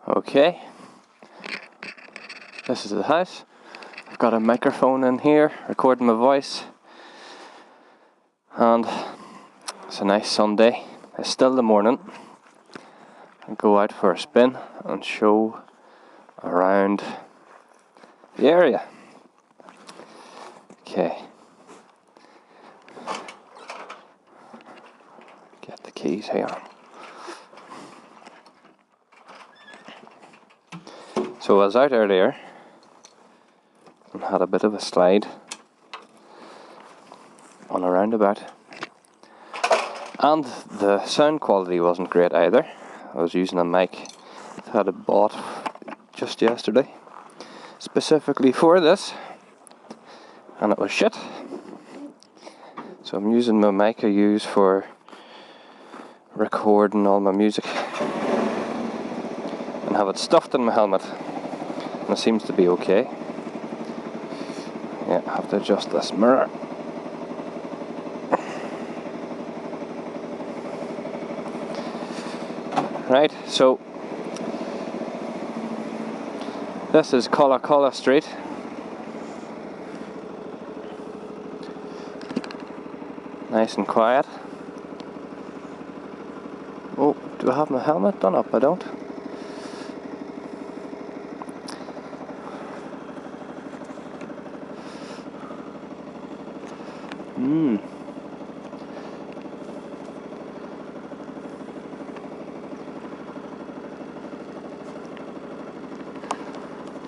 Okay, this is the house. I've got a microphone in here recording my voice, and it's a nice Sunday. It's still the morning. I'll go out for a spin and show around the area. Okay, get the keys here. So I was out earlier and had a bit of a slide on a roundabout, and the sound quality wasn't great either. I was using a mic that I bought just yesterday specifically for this, and it was shit. So I'm using my mic I use for recording all my music and have it stuffed in my helmet, and it seems to be okay. Yeah, I have to adjust this mirror. Right, so this is Caloundra Street. Nice and quiet. Oh, do I have my helmet done up? I don't.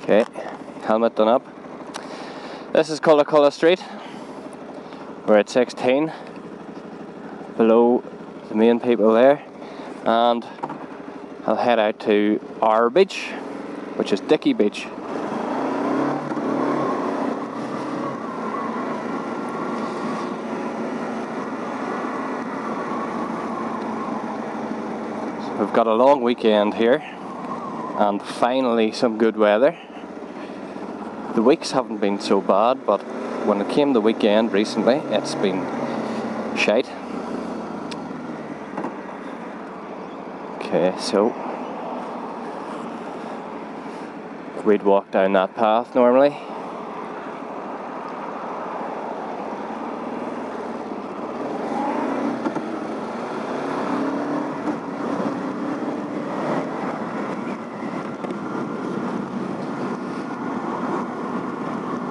Okay, helmet done up. This is Caloundra Street. We're at 16, below the main people there, and I'll head out to our beach, which is Dicky Beach. So we've got a long weekend here, and finally some good weather. The weeks haven't been so bad, but when it came the weekend recently, it's been shite. Okay, so we'd walk down that path normally.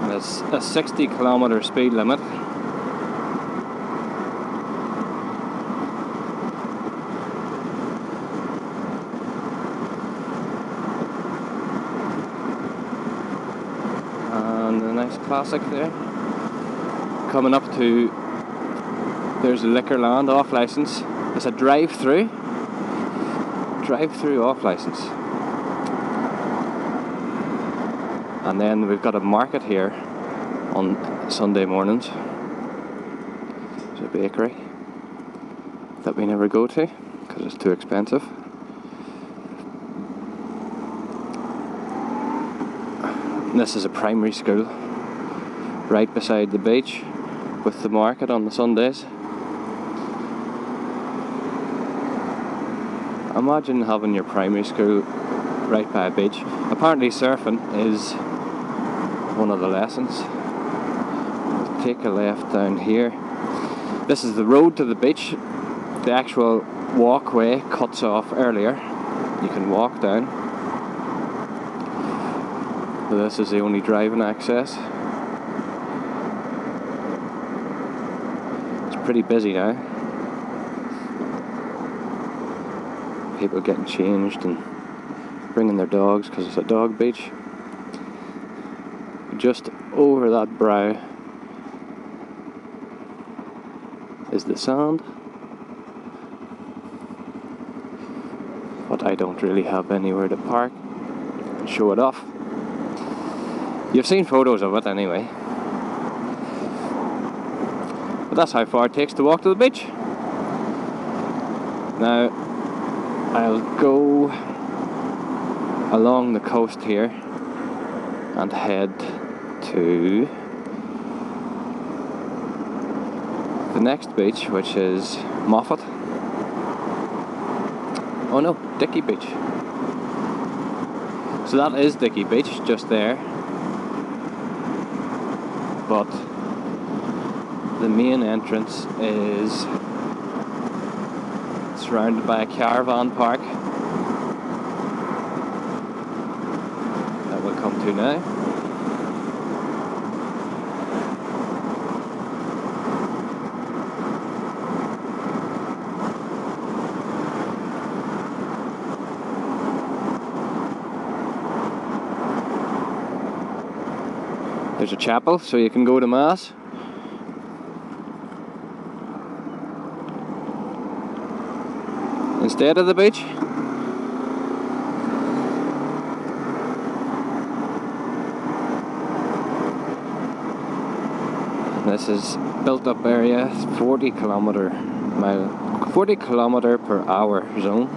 There's a 60-kilometer speed limit. And a nice classic there. Coming up to, there's a Liquorland off license. It's a drive-through off license. And then we've got a market here on Sunday mornings. There's a bakery that we never go to because it's too expensive. And this is a primary school right beside the beach with the market on the Sundays. Imagine having your primary school right by a beach. Apparently surfing is one of the lessons. Take a left down here. This is the road to the beach. The actual walkway cuts off earlier. You can walk down. So this is the only driving access. It's pretty busy now. People getting changed and bringing their dogs because it's a dog beach. Just over that brow is the sand, but I don't really have anywhere to park and show it off. You've seen photos of it anyway, but that's how far it takes to walk to the beach. Now I'll go along the coast here and head to the next beach, which is Moffat. Oh no, Dicky Beach. So that is Dicky Beach, just there. But the main entrance is surrounded by a caravan park that we'll come to now. There's a chapel, so you can go to Mass. Instead of the beach. This is built up area, 40 kilometre per hour zone,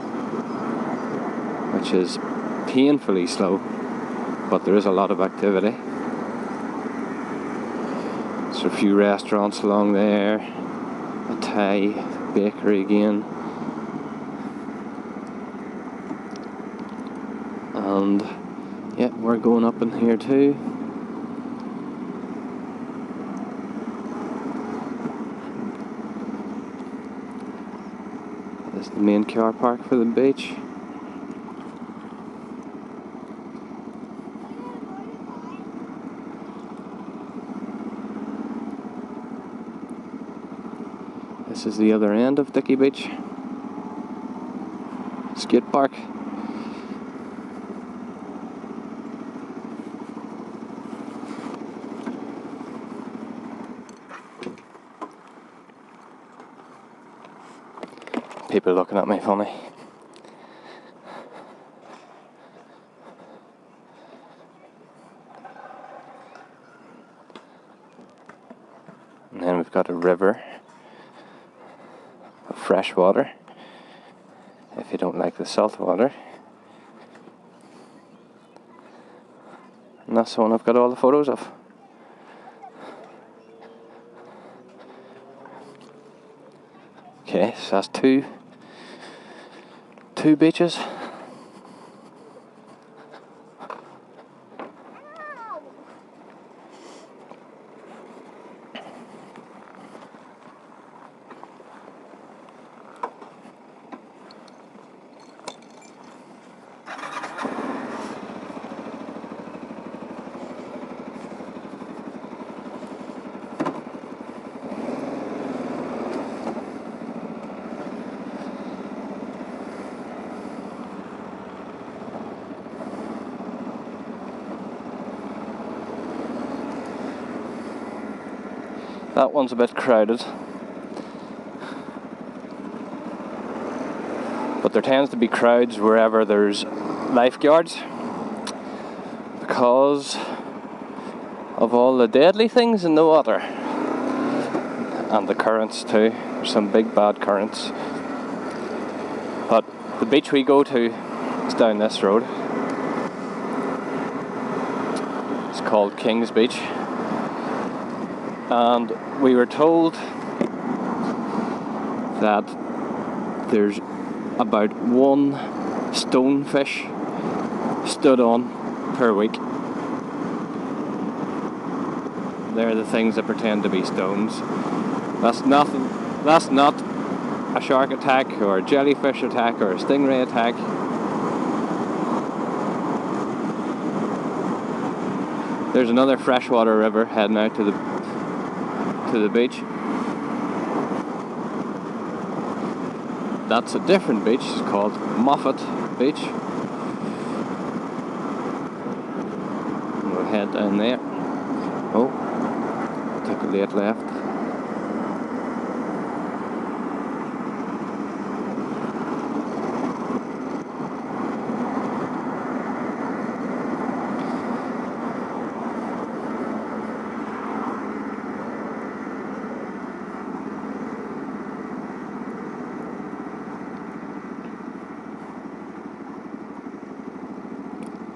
which is painfully slow, but there is a lot of activity. There's a few restaurants along there, a Thai bakery again, and yeah, we're going up in here too. This is the main car park for the beach. This is the other end of Dicky Beach. Skate park. People looking at me funny. And then we've got a river of fresh water, if you don't like the salt water. And that's the one I've got all the photos of. Okay, so that's two beaches. That one's a bit crowded, but there tends to be crowds wherever there's lifeguards because of all the deadly things in the water and the currents too. There's some big bad currents. But the beach we go to is down this road. It's called King's Beach. And we were told that there's about one stonefish stood on per week. They're the things that pretend to be stones. That's not a shark attack or a jellyfish attack or a stingray attack. There's another freshwater river heading out to the beach. That's a different beach. It's called Moffat Beach. We'll head down there. Oh, took a late left.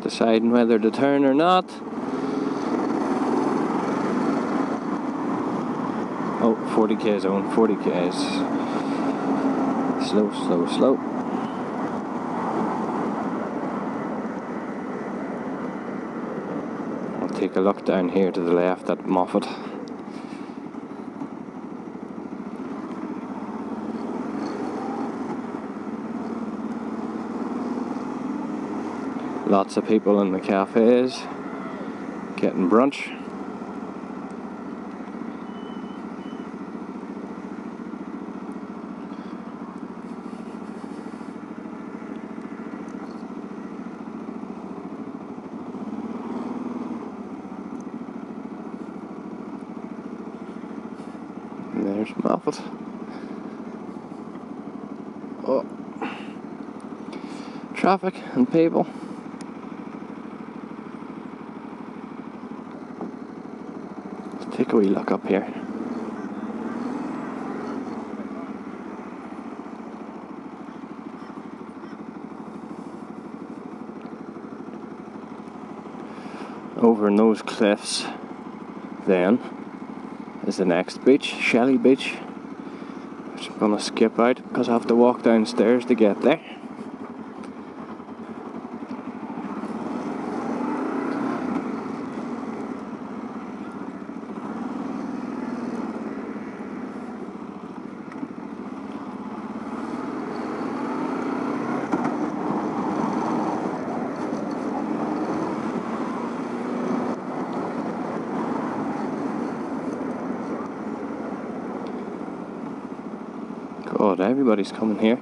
Deciding whether to turn or not. Oh, 40k zone, 40k's. Slow, slow, slow. take a look down here to the left at Moffat. Lots of people in the cafes getting brunch. And there's Moffat. Oh, traffic and people. Take a wee look up here. Over in those cliffs then is the next beach, Shelley Beach, which I'm going to skip out because I have to walk downstairs to get there. God, everybody's coming here.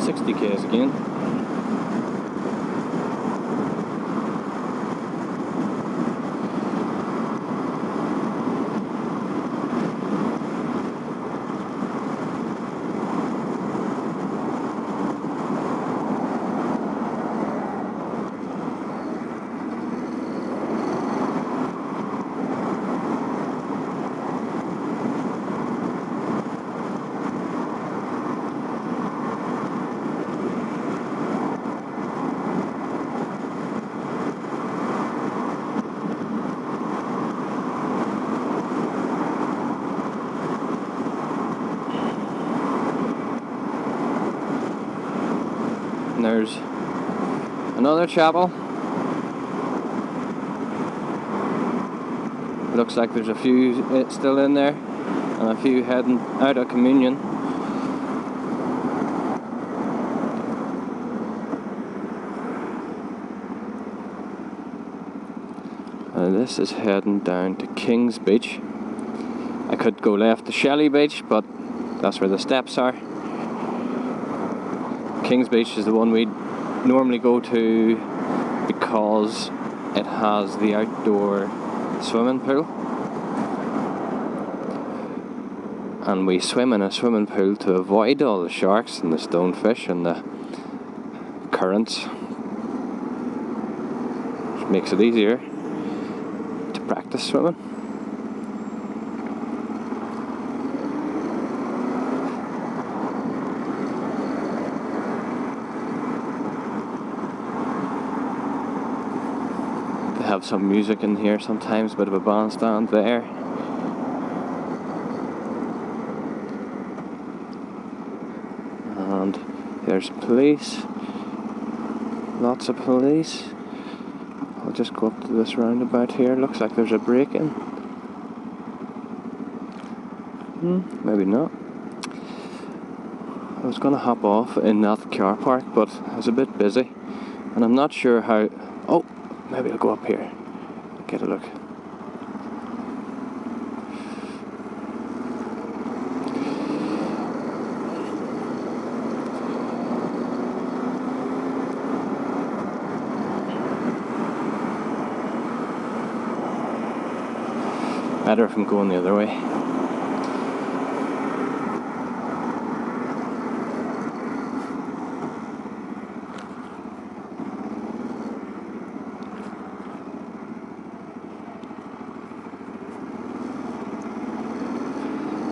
$60Ks again. And there's another chapel. Looks like there's a few still in there and a few heading out of communion. And this is heading down to King's Beach. I could go left to Shelley Beach, but that's where the steps are. King's Beach is the one we normally go to because it has the outdoor swimming pool. And we swim in a swimming pool to avoid all the sharks and the stonefish and the currents, which makes it easier to practice swimming. Have some music in here sometimes, a bit of a bandstand there. And there's police, lots of police. I'll just go up to this roundabout here. Looks like there's a break-in. Maybe not. I was gonna hop off in that car park, but I was a bit busy and I'm not sure how. Oh, maybe I'll go up here, get a look. Better if I'm going the other way.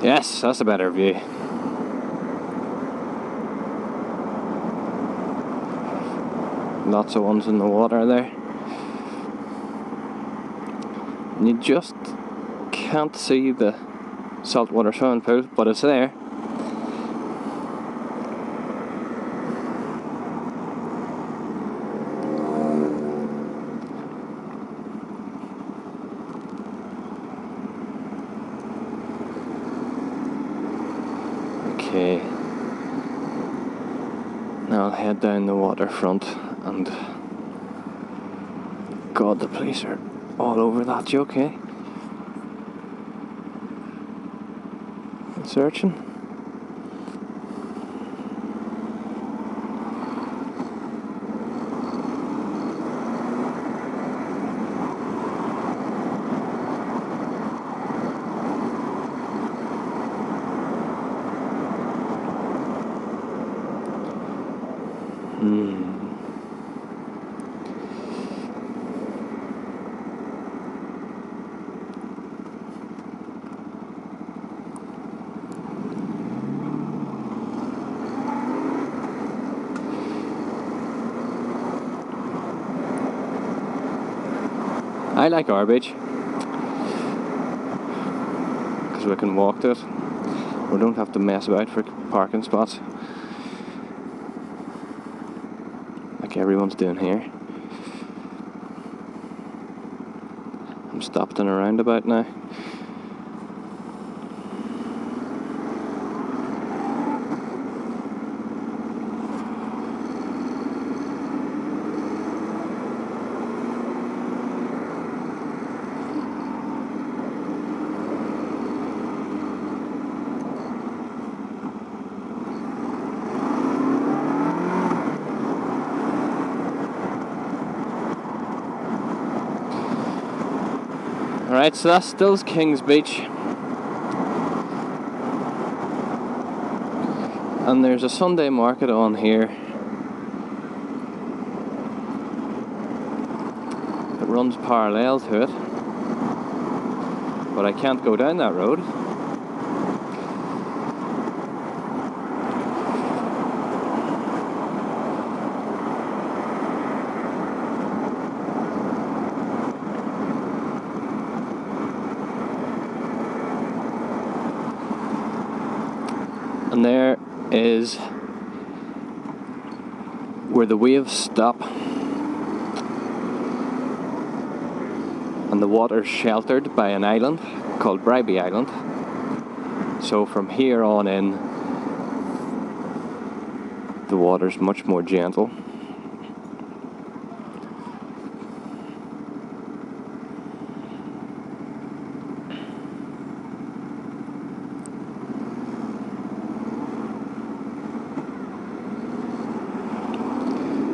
Yes, that's a better view. Lots of ones in the water there. And you just can't see the saltwater swimming pool, but it's there. Okay. Now I'll head down the waterfront, and God, the police are all over that. You okay? Searching. I like our beach because we can walk to it. We don't have to mess about for parking spots like everyone's doing here. I'm stopped in a roundabout now. Alright, so that's still King's Beach. And there's a Sunday market on here that runs parallel to it. But I can't go down that road. And there is where the waves stop and the water's sheltered by an island called Bribey Island. So from here on in, the water's much more gentle.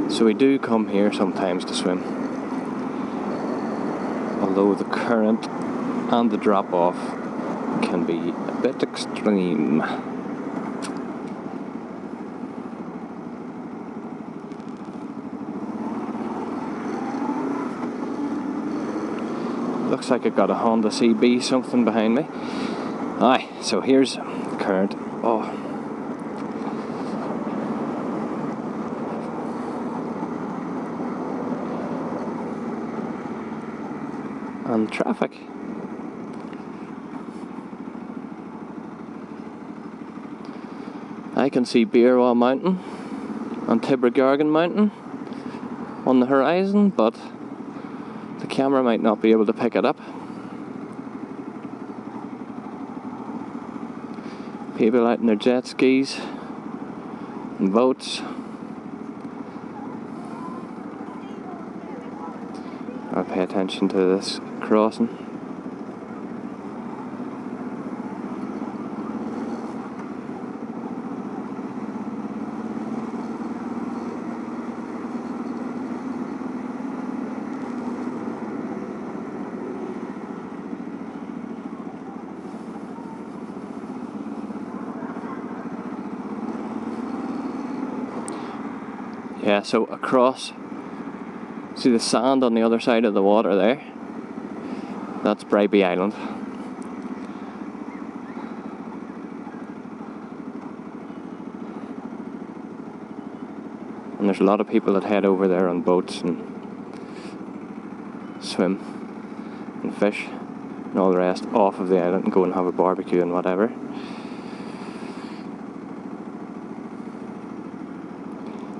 So we do come here sometimes to swim, although the current and the drop off can be a bit extreme. Looks like I got a Honda CB something behind me. Aye, so here's the current. Oh. And traffic. I can see Beerwah Mountain and Tibragargan Mountain on the horizon, but the camera might not be able to pick it up. People out in their jet skis and boats. I'll pay attention to this crossing. Yeah, so across, see the sand on the other side of the water there? That's Bribey Island. there's a lot of people that head over there on boats and swim and fish and all the rest off of the island and go and have a barbecue and whatever.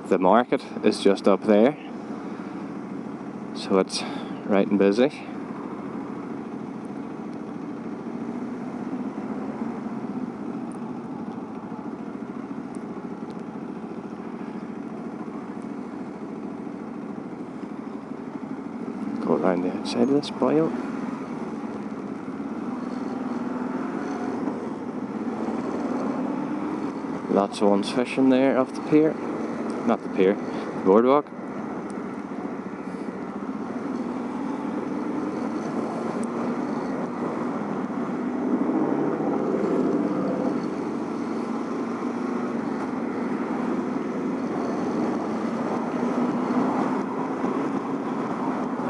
The market is just up there, so it's right and busy. Go around the outside of this spoil. Lots of ones fishing there off the pier. Not the pier, the boardwalk.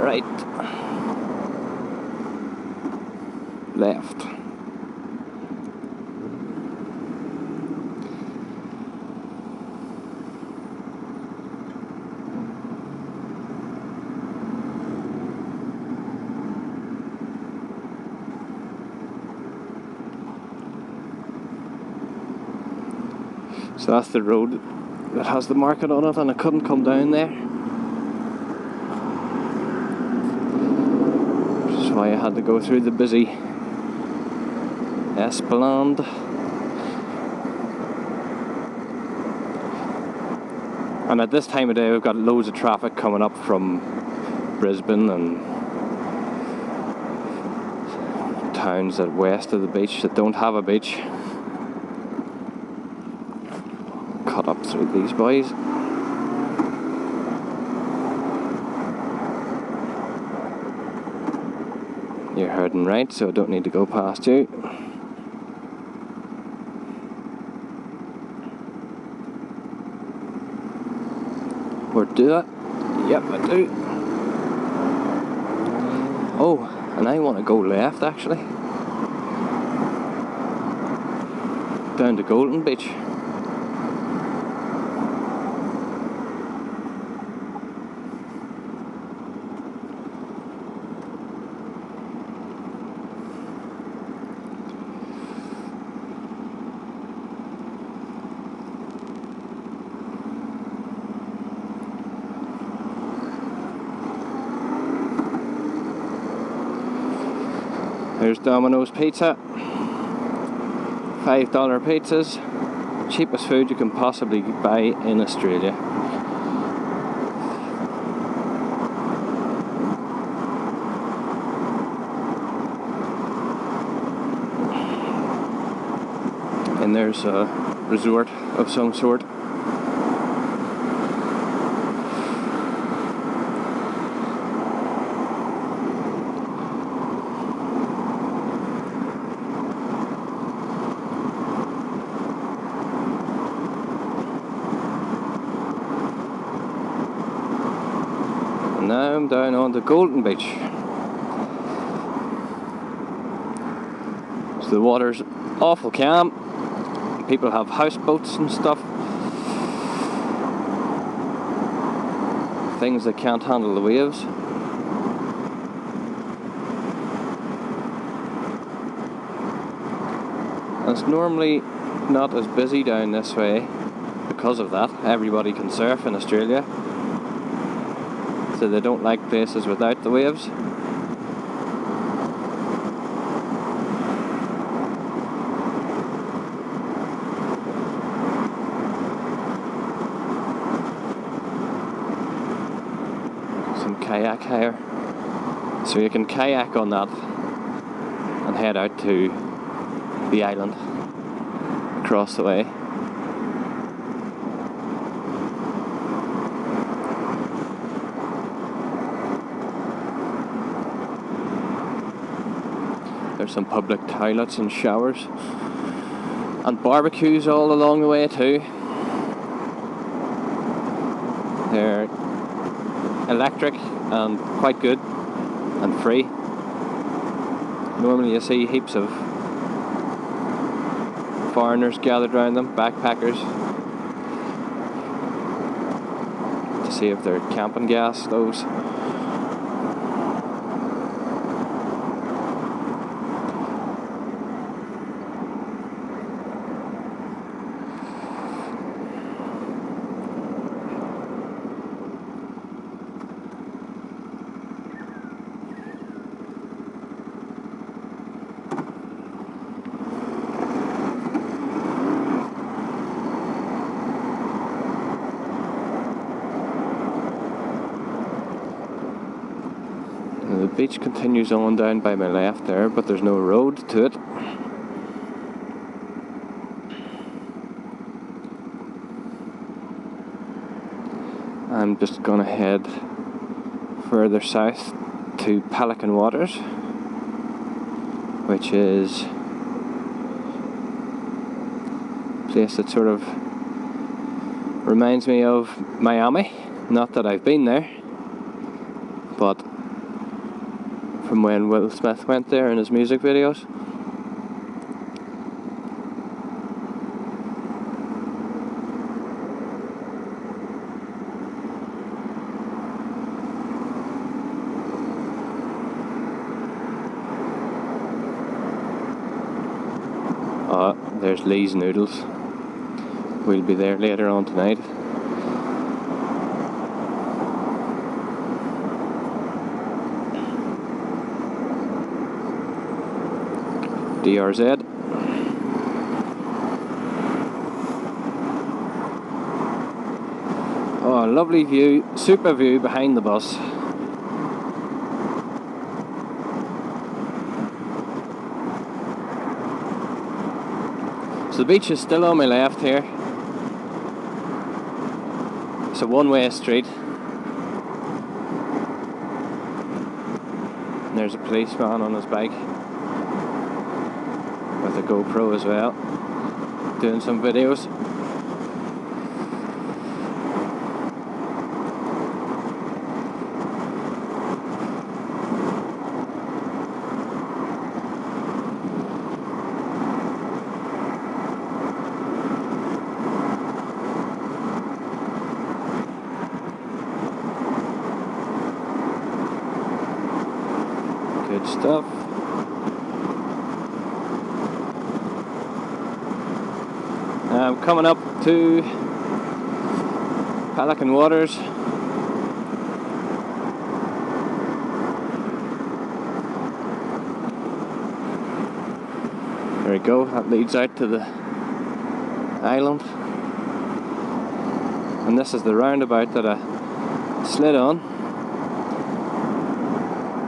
Right. Left. So that's the road that has the market on it, and I couldn't come down there, which is why I had to go through the busy Esplanade. And at this time of day we've got loads of traffic coming up from Brisbane and towns that west of the beach that don't have a beach. Cut up through these boys. You're heading right, so I don't need to go past you. Or do it? Yep, I do. Oh, and I want to go left actually. Down to Golden Beach. There's Domino's Pizza. $5 pizzas. Cheapest food you can possibly buy in Australia. And there's a resort of some sort. Now I'm down on the Golden Beach. So the water's awful calm. People have houseboats and stuff. Things that can't handle the waves. And it's normally not as busy down this way because of that. Everybody can surf in Australia. So they don't like places without the waves. Some kayak hire. So you can kayak on that and head out to the island across the way. There's some public toilets and showers and barbecues all along the way too. They're electric and quite good and free. Normally you see heaps of foreigners gathered around them, backpackers. to see if they're camping gas, those. The beach continues on down by my left there, but there's no road to it. I'm just gonna head further south to Pelican Waters, which is a place that sort of reminds me of Miami. Not that I've been there, but from when Will Smith went there in his music videos. There's Lee's Noodles. We'll be there later on tonight. DRZ. Oh, lovely view, super view behind the bus. So the beach is still on my left here. It's a one-way street. And there's a policeman on his bike with a GoPro as well, doing some videos. Good stuff. I'm coming up to Pelican Waters. There we go, that leads out to the island. And this is the roundabout that I slid on.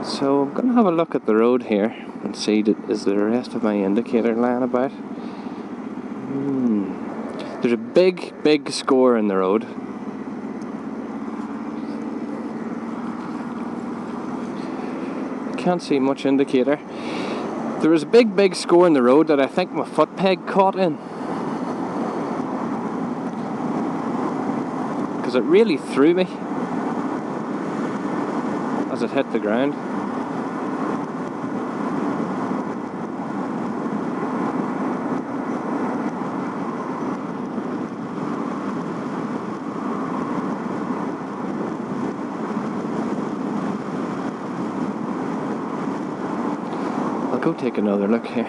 So I'm going to have a look at the road here and see, is the rest of my indicator lying about? There's a big score in the road. Can't see much indicator. There was a big score in the road that I think my foot peg caught in, because it really threw me as it hit the ground. I'll go take another look here.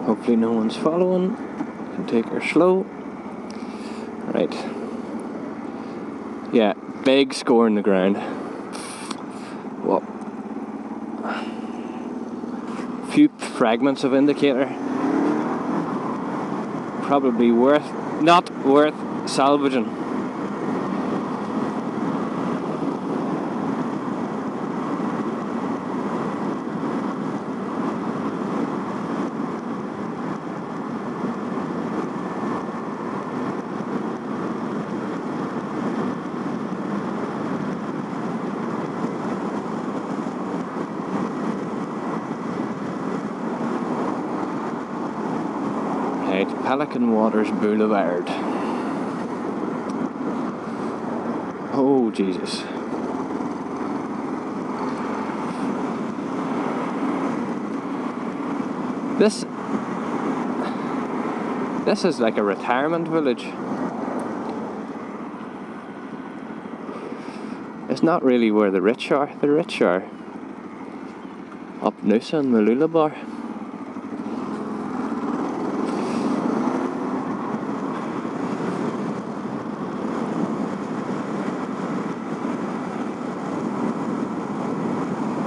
Hopefully no one's following. Can take her slow. Right. Yeah, big score in the ground. Well, few fragments of indicator. Probably not worth salvaging. Pelican Waters Boulevard. Oh Jesus. This is like a retirement village. It's not really where the rich are. The rich are up Noosa and Mooloolaba.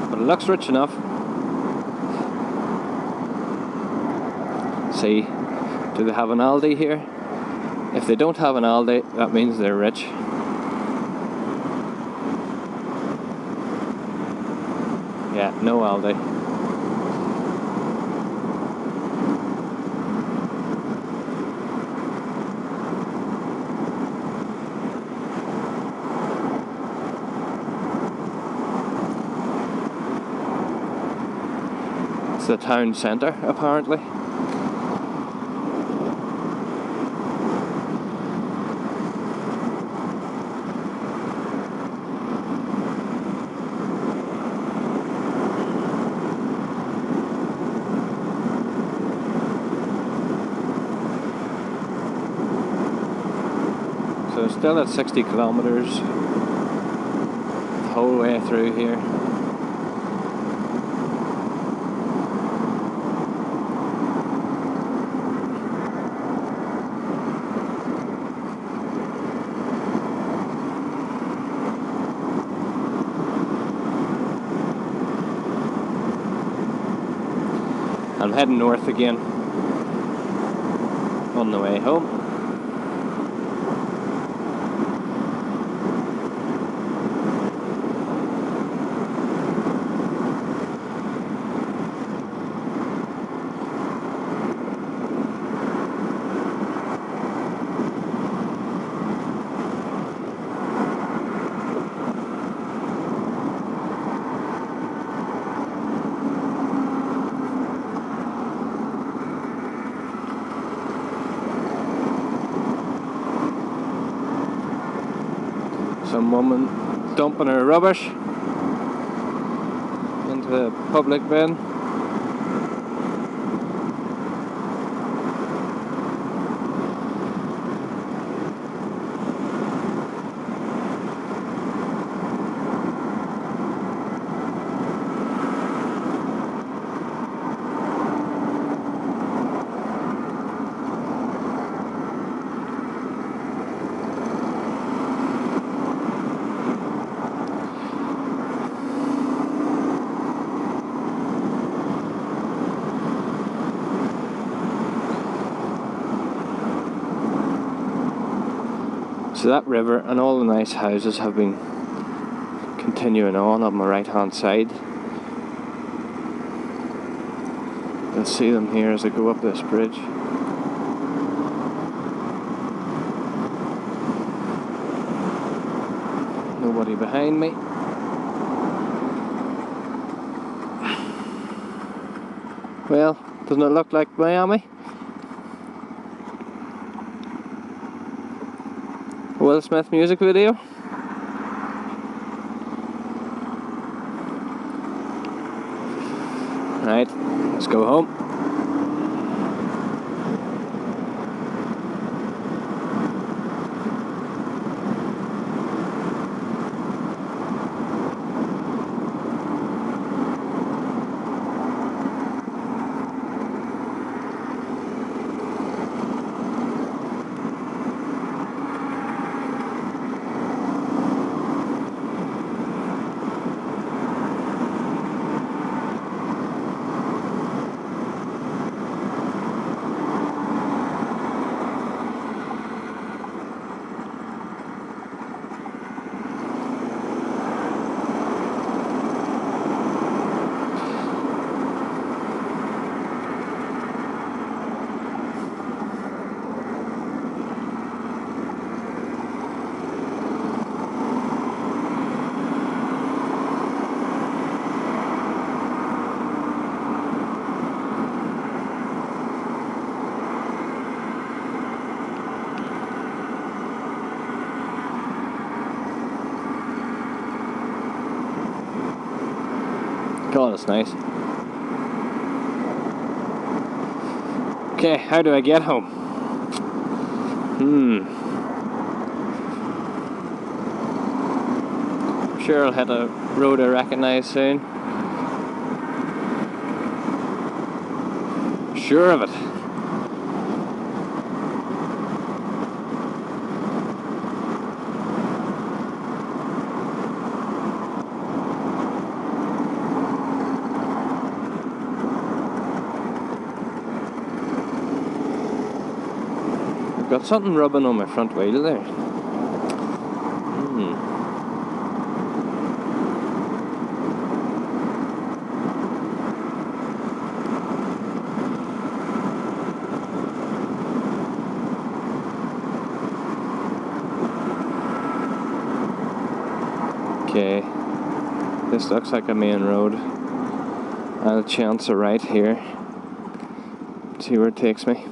But it looks rich enough. See, do they have an Aldi here? If they don't have an Aldi, that means they're rich. Yeah, no Aldi. It's the town centre, apparently. So still at 60 kilometres the whole way through here. I'm heading north again on the way home. Some woman dumping her rubbish into the public bin. So that river and all the nice houses have been continuing on my right hand side. You'll see them here as I go up this bridge. Nobody behind me. Well, doesn't it look like Miami? Will Smith music video. Right, let's go home. God, it's nice. Okay, how do I get home? I'm sure I'll hit a road I recognise soon. Sure of it. I've got something rubbing on my front wheel there. Okay, this looks like a main road. I'll chance a right here. See where it takes me.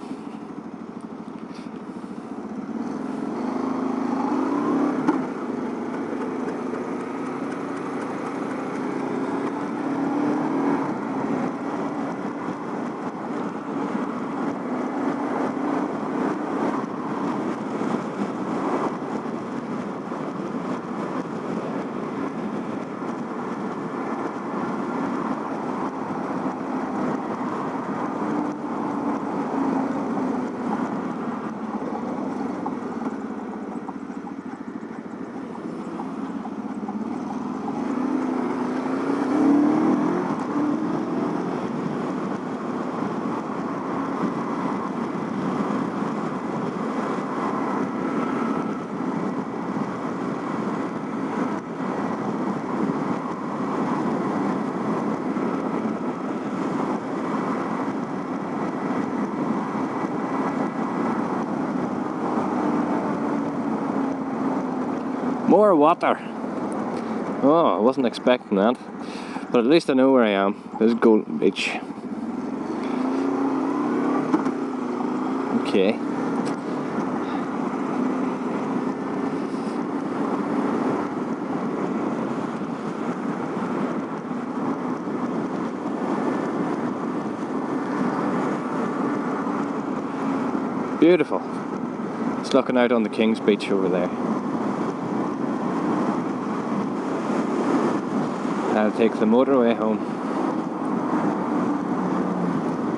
More water. Oh, I wasn't expecting that. But at least I know where I am. This is Golden Beach. Okay. Beautiful. It's looking out on the King's Beach over there. I'll take the motorway home.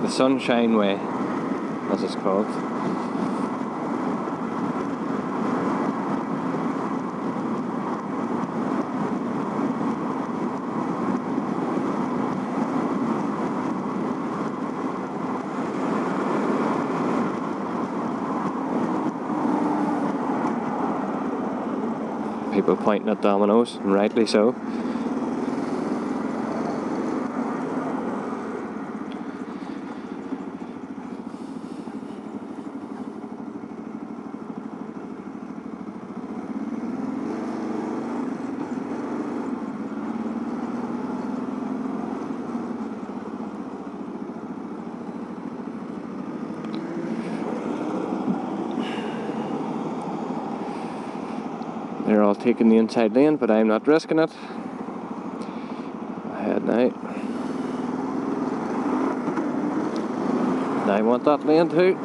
The Sunshine Way, as it's called. People pointing at dominoes, and rightly so. They're all taking the inside lane, but I'm not risking it. Ahead now. I want that lane too.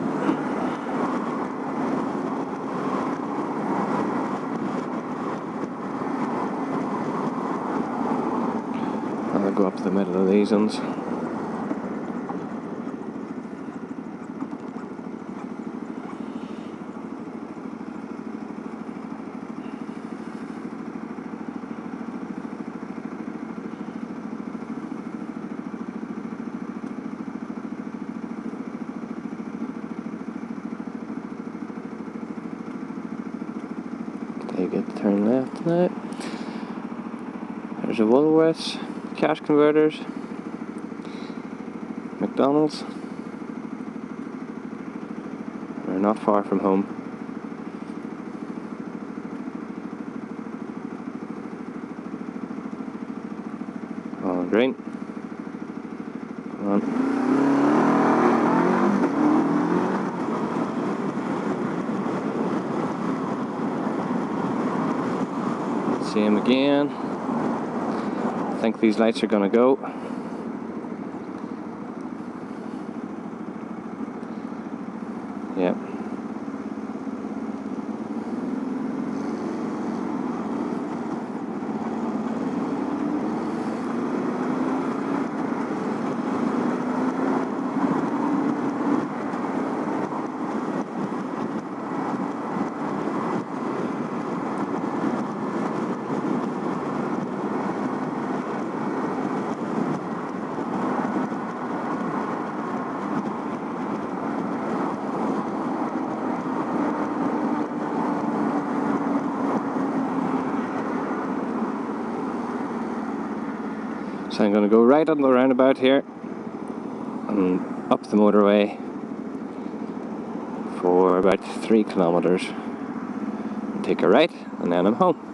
I'll go up the middle of these ones. You get to turn left now. There's a Woolworths, cash converters, McDonald's. We're not far from home. All green. Come on. See him again. think these lights are gonna go. Yeah. So I'm going to go right on the roundabout here and up the motorway for about 3 kilometers. Take a right and then I'm home.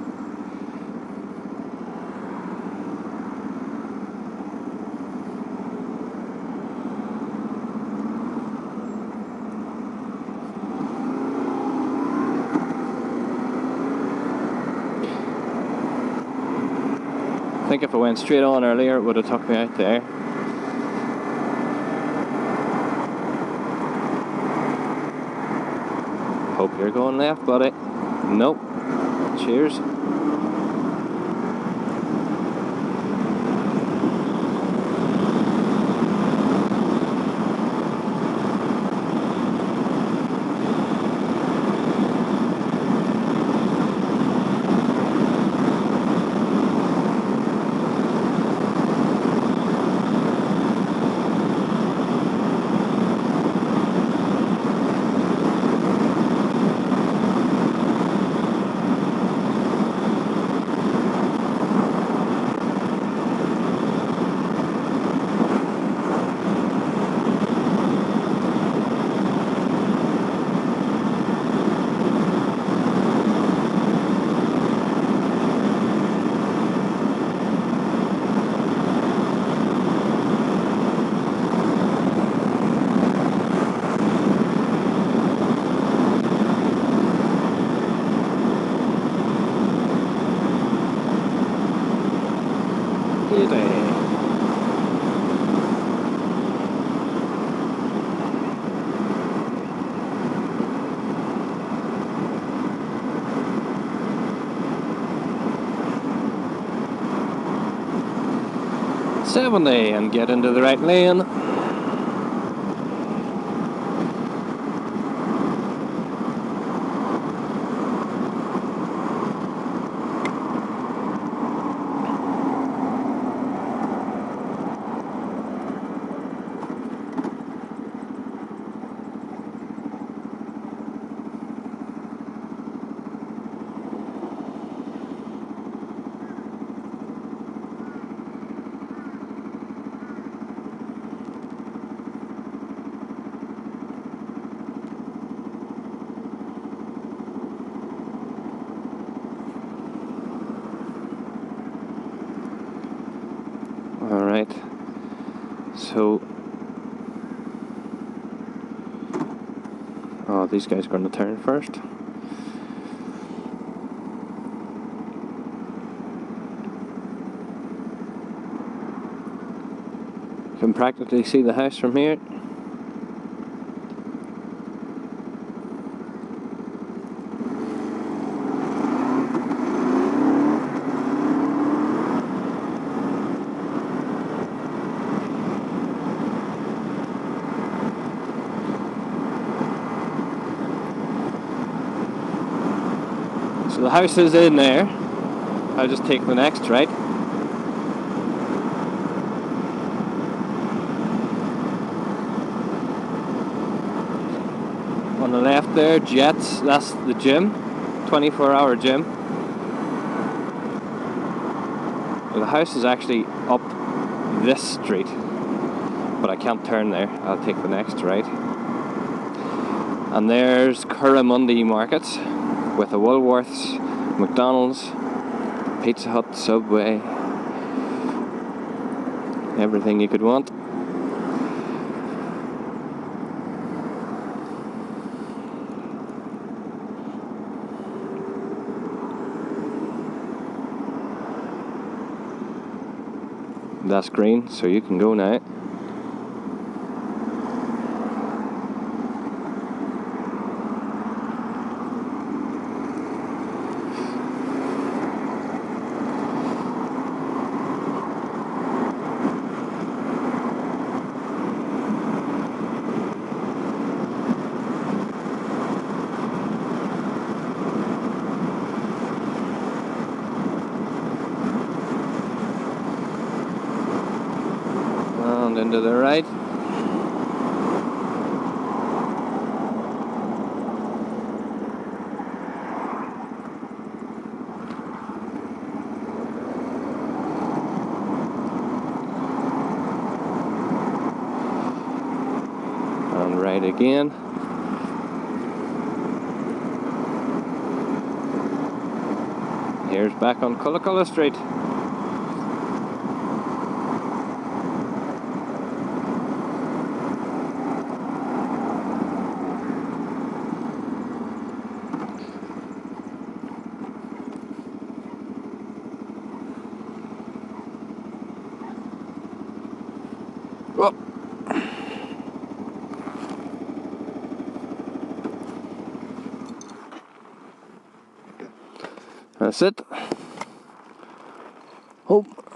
I think if I went straight on earlier it would have took me out there. Hope you're going left, buddy. Nope. Cheers. .70 and get into the right lane. Alright, so these guys are going to turn first. You can practically see the house from here. So the house is in there. I'll just take the next right. On the left there, Jets, that's the gym, 24-hour gym. Well, the house is actually up this street, but I can't turn there. I'll take the next right. And there's Curramundi Markets with a Woolworths, McDonald's, Pizza Hut, Subway, everything you could want. That's green, so you can go now. And into the right. And right again. Here's back on Caloundra Street. Whoop. That's it. Hope